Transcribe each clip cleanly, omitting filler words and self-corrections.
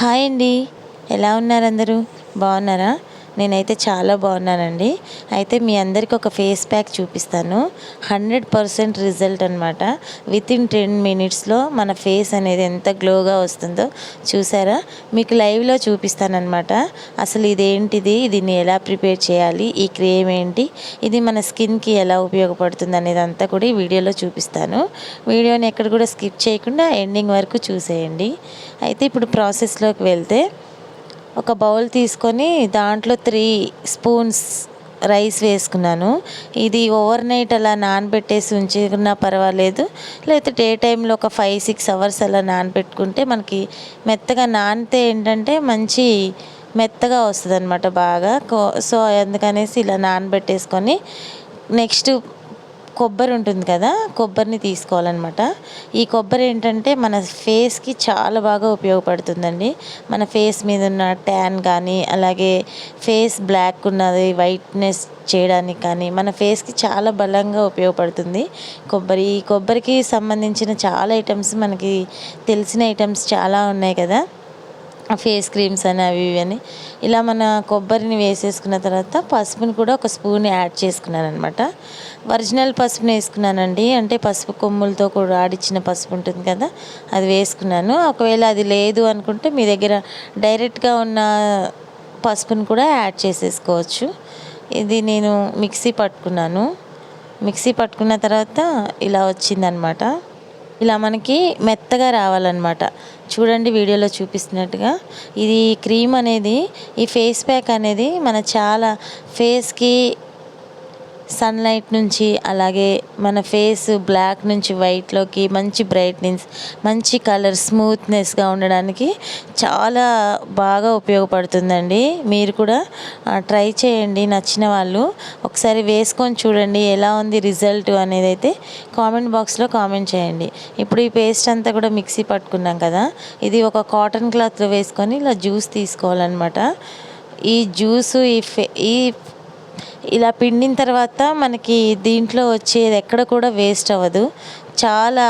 Hi అండి. ఎలా ఉన్నారు అందరూ? బాగున్నారా? నేనైతే చాలా బాగున్నానండి. అయితే మీ అందరికీ ఒక ఫేస్ ప్యాక్ చూపిస్తాను. 100% రిజల్ట్ అనమాట. వితిన్ 10 మినిట్స్లో మన ఫేస్ అనేది ఎంత గ్లోగా వస్తుందో చూసారా? మీకు లైవ్లో చూపిస్తానమాట. అసలు ఇదేంటిది, దీన్ని ఎలా ప్రిపేర్ చేయాలి, ఈ క్రీమ్ ఏంటి, ఇది మన స్కిన్కి ఎలా ఉపయోగపడుతుంది అనేది అంతా కూడా ఈ వీడియోలో చూపిస్తాను. వీడియోని ఎక్కడ కూడా స్కిప్ చేయకుండా ఎండింగ్ వరకు చూసేయండి. అయితే ఇప్పుడు ప్రాసెస్లోకి వెళ్తే, ఒక బౌల్ తీసుకొని దాంట్లో 3 స్పూన్స్ రైస్ వేసుకున్నాను. ఇది ఓవర్ నైట్ అలా నానబెట్టేసి ఉంచుకున్నా పర్వాలేదు, లేకపోతే డే టైంలో ఒక 5-6 అవర్స్ అలా నానబెట్టుకుంటే మనకి మెత్తగా నానితే ఏంటంటే మంచి మెత్తగా వస్తుంది అనమాట బాగా. సో అందుకనేసి ఇలా నానబెట్టేసుకొని నెక్స్ట్ కొబ్బరి ఉంటుంది కదా, కొబ్బరిని తీసుకోవాలన్నమాట. ఈ కొబ్బరి ఏంటంటే మన ఫేస్కి చాలా బాగా ఉపయోగపడుతుందండి. మన ఫేస్ మీద ఉన్న ట్యాన్ కానీ, అలాగే ఫేస్ బ్లాక్ ఉన్నది వైట్నెస్ చేయడానికి కానీ, మన ఫేస్కి చాలా బలంగా ఉపయోగపడుతుంది కొబ్బరి. ఈ కొబ్బరికి సంబంధించిన చాలా ఐటమ్స్ మనకి తెలిసిన ఐటమ్స్ చాలా ఉన్నాయి కదా, ఫేస్ క్రీమ్స్ అని అవి ఇవి అని. ఇలా మన కొబ్బరిని వేసేసుకున్న తర్వాత పసుపుని కూడా ఒక స్పూన్ యాడ్ చేసుకున్నాను అనమాట. ఒరిజినల్ పసుపుని వేసుకున్నానండి, అంటే పసుపు కొమ్ములతో కూడా ఆడిచ్చిన పసుపు ఉంటుంది కదా, అది వేసుకున్నాను. ఒకవేళ అది లేదు అనుకుంటే మీ దగ్గర డైరెక్ట్గా ఉన్న పసుపుని కూడా యాడ్ చేసేసుకోవచ్చు. ఇది నేను మిక్సీ పట్టుకున్నాను. మిక్సీ పట్టుకున్న తర్వాత ఇలా వచ్చిందనమాట. ఇలా మనకి మెత్తగా రావాలన్నమాట. చూడండి వీడియోలో చూపిస్తున్నట్టుగా. ఇది క్రీమ్ అనేది, ఈ ఫేస్ ప్యాక్ అనేది మన చాలా ఫేస్కి సన్లైట్ నుంచి, అలాగే మన ఫేస్ బ్లాక్ నుంచి వైట్లోకి మంచి బ్రైట్నెస్, మంచి కలర్, స్మూత్నెస్గా ఉండడానికి చాలా బాగా ఉపయోగపడుతుందండి. మీరు కూడా ట్రై చేయండి. నచ్చిన వాళ్ళు ఒకసారి వేసుకొని చూడండి ఎలా ఉంది రిజల్ట్ అనేది అయితే కామెంట్ బాక్స్లో కామెంట్ చేయండి. ఇప్పుడు ఈ పేస్ట్ అంతా కూడా మిక్సీ పట్టుకున్నాం కదా, ఇది ఒక కాటన్ క్లాత్లో వేసుకొని ఇలా జ్యూస్ తీసుకోవాలన్నమాట. ఈ జ్యూసు ఈ ఇలా పిండిన తర్వాత మనకి దీంట్లో వచ్చేది ఎక్కడ కూడా వేస్ట్ అవ్వదు, చాలా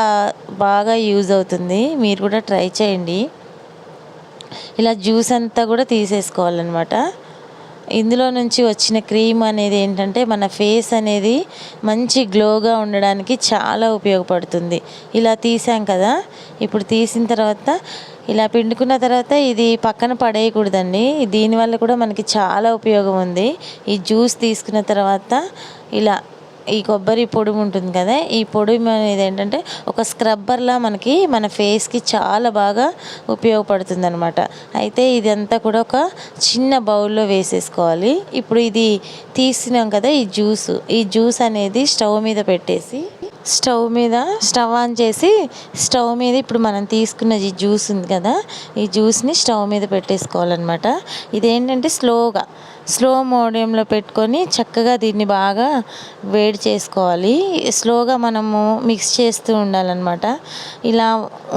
బాగా యూజ్ అవుతుంది. మీరు కూడా ట్రై చేయండి. ఇలా జ్యూస్ అంతా కూడా తీసేసుకోవాలన్నమాట. ఇందులో నుంచి వచ్చిన క్రీమ్ అనేది ఏంటంటే మన ఫేస్ అనేది మంచి గ్లోగా ఉండడానికి చాలా ఉపయోగపడుతుంది. ఇలా తీసాం కదా, ఇప్పుడు తీసిన తర్వాత ఇలా పిండుకున్న తర్వాత ఇది పక్కన పడేయకూడదండి. దీనివల్ల కూడా మనకి చాలా ఉపయోగం ఉంది. ఈ జ్యూస్ తీసుకున్న తర్వాత ఇలా ఈ కొబ్బరి పొడి ఉంటుంది కదా, ఈ పొడి అనేది ఏంటంటే ఒక స్క్రబ్బర్లా మనకి మన ఫేస్కి చాలా బాగా ఉపయోగపడుతుంది అనమాట. అయితే ఇదంతా కూడా ఒక చిన్న బౌల్లో వేసేసుకోవాలి. ఇప్పుడు ఇది తీసినాం కదా ఈ జ్యూస్ అనేది స్టవ్ మీద పెట్టేసి, స్టవ్ ఆన్ చేసి స్టవ్ మీద ఇప్పుడు మనం తీసుకున్న ఈ జ్యూస్ ఉంది కదా, ఈ జ్యూస్ని స్టవ్ మీద పెట్టేసుకోవాలన్నమాట. ఇదేంటంటే స్లో మీడియంలో పెట్టుకొని చక్కగా దీన్ని బాగా వేడి చేసుకోవాలి. స్లోగా మనము మిక్స్ చేస్తూ ఉండాలన్నమాట. ఇలా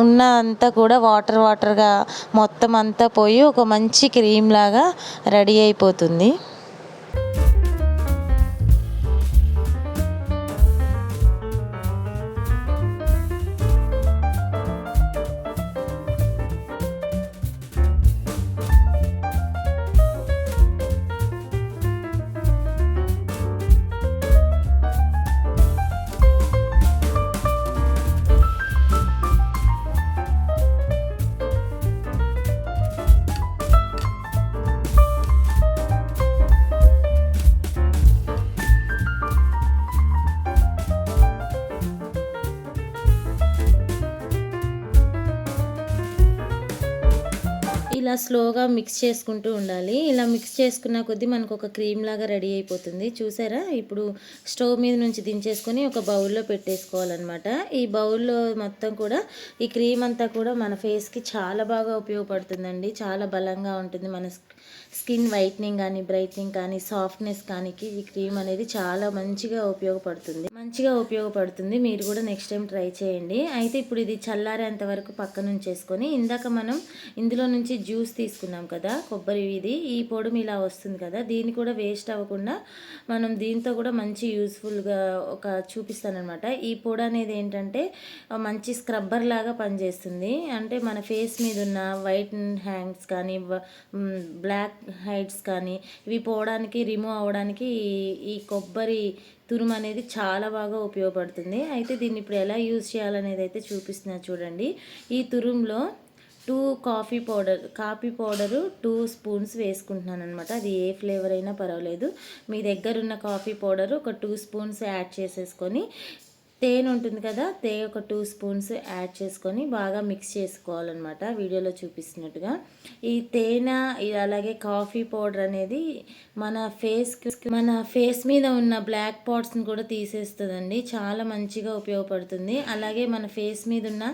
ఉన్న అంతా కూడా వాటర్గా మొత్తం అంతా పోయి ఒక మంచి క్రీమ్ లాగా రెడీ అయిపోతుంది. ఇలా స్లోగా మిక్స్ చేసుకుంటూ ఉండాలి. ఇలా మిక్స్ చేసుకున్న కొద్దీ మనకు ఒక క్రీమ్ లాగా రెడీ అయిపోతుంది. చూసారా? ఇప్పుడు స్టవ్ మీద నుంచి దించేసుకొని ఒక బౌల్లో పెట్టేసుకోవాలన్నమాట. ఈ బౌల్లో మొత్తం కూడా ఈ క్రీమ్ అంతా కూడా మన ఫేస్కి చాలా బాగా ఉపయోగపడుతుందండి. చాలా బలంగా ఉంటుంది. మన స్కిన్ వైట్నింగ్ కానీ, బ్రైట్నింగ్ కానీ, సాఫ్ట్నెస్ కానీ ఈ క్రీమ్ అనేది చాలా మంచిగా ఉపయోగపడుతుంది. మీరు కూడా నెక్స్ట్ టైం ట్రై చేయండి. అయితే ఇప్పుడు ఇది చల్లారేంత వరకు పక్కన ఉంచేసుకొని, ఇందాక మనం ఇందులో నుంచి జ్యూస్ తీసుకున్నాం కదా కొబ్బరి, ఈ పొడి ఇలా వస్తుంది కదా, దీన్ని కూడా వేస్ట్ అవ్వకుండా మనం దీంతో కూడా మంచి యూస్ఫుల్గా చూపిస్తానమాట. ఈ పొడి అనేది ఏంటంటే మంచి స్క్రబ్బర్ లాగా పనిచేస్తుంది. అంటే మన ఫేస్ మీద ఉన్న వైట్ హ్యాండ్స్ కానీ బ్లాక్ హెడ్స్ కానీ ఇవి పోవడానికి, రిమూవ్ అవ్వడానికి ఈ కొబ్బరి తురుము అనేది చాలా బాగా ఉపయోగపడుతుంది. అయితే దీన్ని ఇప్పుడు ఎలా యూజ్ చేయాలనేది అయితే చూపిస్తున్నా చూడండి. ఈ తురుములో కాఫీ పౌడరు 2 స్పూన్స్ వేసుకుంటున్నాను అనమాట. అది ఏ ఫ్లేవర్ అయినా పర్వాలేదు. మీ దగ్గర ఉన్న కాఫీ పౌడరు ఒక 2 స్పూన్స్ యాడ్ చేసేసుకొని, తేనె ఉంటుంది కదా, ఒక 2 స్పూన్స్ యాడ్ చేసుకొని బాగా మిక్స్ చేసుకోవాలన్నమాట. వీడియోలో చూపిస్తున్నట్టుగా ఈ తేనె అలాగే కాఫీ పౌడర్ అనేది మన ఫేస్ మీద ఉన్న బ్లాక్ పాట్స్ని కూడా తీసేస్తుందండి. చాలా మంచిగా ఉపయోగపడుతుంది. అలాగే మన ఫేస్ మీద ఉన్న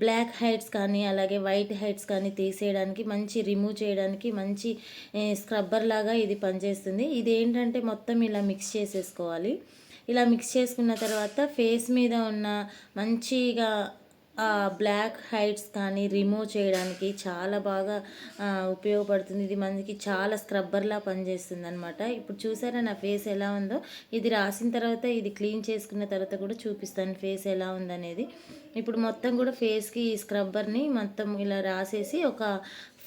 బ్లాక్ హెడ్స్ కానీ అలాగే వైట్ హెడ్స్ కానీ తీసేయడానికి, మంచి రిమూవ్ చేయడానికి మంచి స్క్రబ్బర్ లాగా ఇది పనిచేస్తుంది. ఇది ఏంటంటే మొత్తం ఇలా మిక్స్ చేసేసుకోవాలి. ఇలా మిక్స్ చేసుకున్న తర్వాత ఫేస్ మీద ఉన్న మంచిగా బ్లాక్ హెడ్స్ కానీ రిమూవ్ చేయడానికి చాలా బాగా ఉపయోగపడుతుంది. ఇది మనకి చాలా స్క్రబ్బర్లా పనిచేస్తుంది అనమాట. ఇప్పుడు చూసారా నా ఫేస్ ఎలా ఉందో. ఇది రాసిన తర్వాత, ఇది క్లీన్ చేసుకున్న తర్వాత కూడా చూపిస్తాను ఫేస్ ఎలా ఉందనేది. ఇప్పుడు మొత్తం కూడా ఫేస్కి ఈ స్క్రబ్బర్ని మొత్తం ఇలా రాసేసి ఒక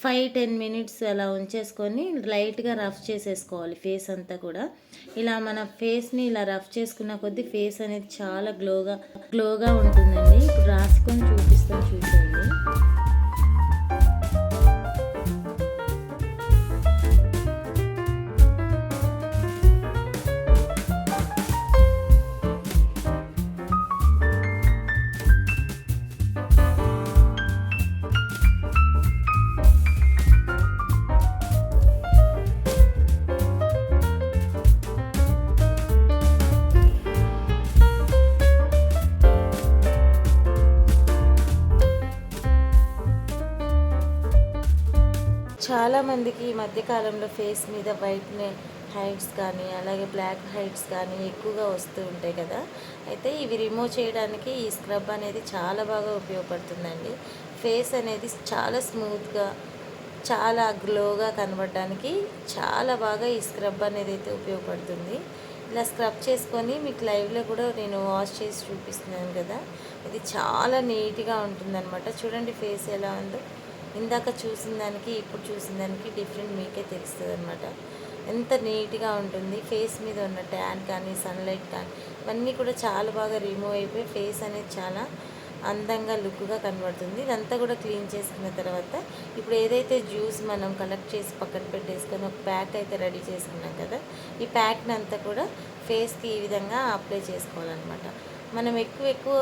5-10 మినిట్స్ అలా ఉంచేసుకొని లైట్గా రఫ్ చేసేసుకోవాలి ఫేస్ అంతా కూడా. ఇలా మన ఫేస్ని ఇలా రఫ్ చేసుకున్న కొద్దీ ఫేస్ అనేది చాలా గ్లోగా ఉంటుందండి. ఇప్పుడు రాసుకొని చూపిస్తాను, చూసేయండి. చాలామందికి ఈ మధ్యకాలంలో ఫేస్ మీద వైట్ హెడ్స్ కానీ అలాగే బ్లాక్ హెడ్స్ కానీ ఎక్కువగా వస్తూ ఉంటాయి కదా. అయితే ఇవి రిమూవ్ చేయడానికి ఈ స్క్రబ్ అనేది చాలా బాగా ఉపయోగపడుతుందండి. ఫేస్ అనేది చాలా స్మూత్గా, చాలా గ్లోగా కనబడడానికి చాలా బాగా ఈ స్క్రబ్ అనేది అయితే ఉపయోగపడుతుంది. ఇలా స్క్రబ్ చేసుకొని మీకు లైవ్లో కూడా నేను వాష్ చేసి చూపిస్తున్నాను కదా. ఇది చాలా నీట్గా ఉంటుందన్నమాట. చూడండి ఫేస్ ఎలా ఉందో. ఇందాక చూసిన దానికి ఇప్పుడు చూసిన దానికి డిఫరెంట్ మీకే తెలుస్తుంది అనమాట. ఎంత నీట్గా ఉంటుంది. ఫేస్ మీద ఉన్న ట్యాన్ కానీ సన్లైట్ కానీ ఇవన్నీ కూడా చాలా బాగా రిమూవ్ అయిపోయి ఫేస్ అనేది చాలా అందంగా లుక్గా కనబడుతుంది. ఇదంతా కూడా క్లీన్ చేసుకున్న తర్వాత ఇప్పుడు ఏదైతే జ్యూస్ మనం కలెక్ట్ చేసి పక్కన పెట్టేసుకొని ఒక ప్యాక్ అయితే రెడీ చేసుకున్నాం కదా, ఈ ప్యాక్ని అంతా కూడా ఫేస్కి ఈ విధంగా అప్లై చేసుకోవాలన్నమాట. మనం ఎక్కువ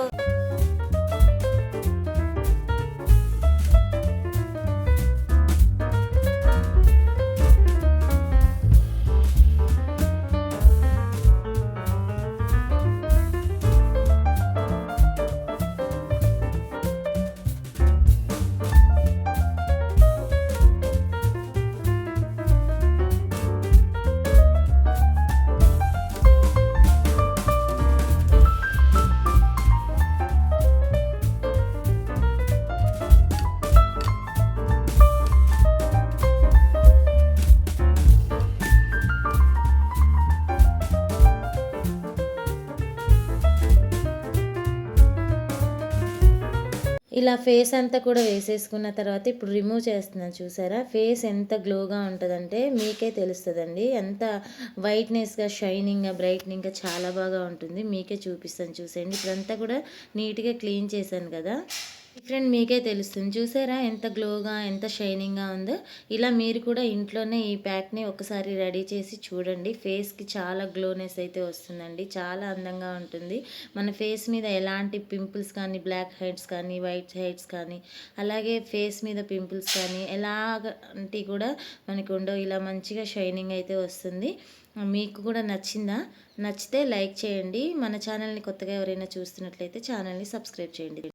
ఇలా ఫేస్ అంతా కూడా వేసేసుకున్న తర్వాత ఇప్పుడు రిమూవ్ చేస్తున్నాను. చూసారా ఫేస్ ఎంత గ్లోగా ఉంటుందంటే మీకే తెలుస్తుందండి. ఎంత వైట్నెస్గా, షైనింగ్గా, బ్రైట్నింగ్గా చాలా బాగా ఉంటుంది. మీకే చూపిస్తాను చూసేయండి. ఇప్పుడంతా కూడా నీట్గా క్లీన్ చేశాను కదా, డిఫరెంట్ మీకే తెలుస్తుంది. చూసారా ఎంత గ్లోగా, ఎంత షైనింగ్గా ఉందో. ఇలా మీరు కూడా ఇంట్లోనే ఈ ప్యాక్ని ఒకసారి రెడీ చేసి చూడండి. ఫేస్కి చాలా గ్లోనెస్ అయితే వస్తుందండి. చాలా అందంగా ఉంటుంది. మన ఫేస్ మీద ఎలాంటి పింపుల్స్ కానీ, బ్లాక్ హెడ్స్ కానీ, వైట్ హెడ్స్ కానీ, అలాగే ఫేస్ మీద పింపుల్స్ కానీ ఎలాంటి కూడా మనకు ఉండవు. ఇలా మంచిగా షైనింగ్ అయితే వస్తుంది. మీకు కూడా నచ్చిందా? నచ్చితే లైక్ చేయండి. మన ఛానల్ని కొత్తగా ఎవరైనా చూస్తున్నట్లయితే ఛానల్ని సబ్స్క్రైబ్ చేయండి.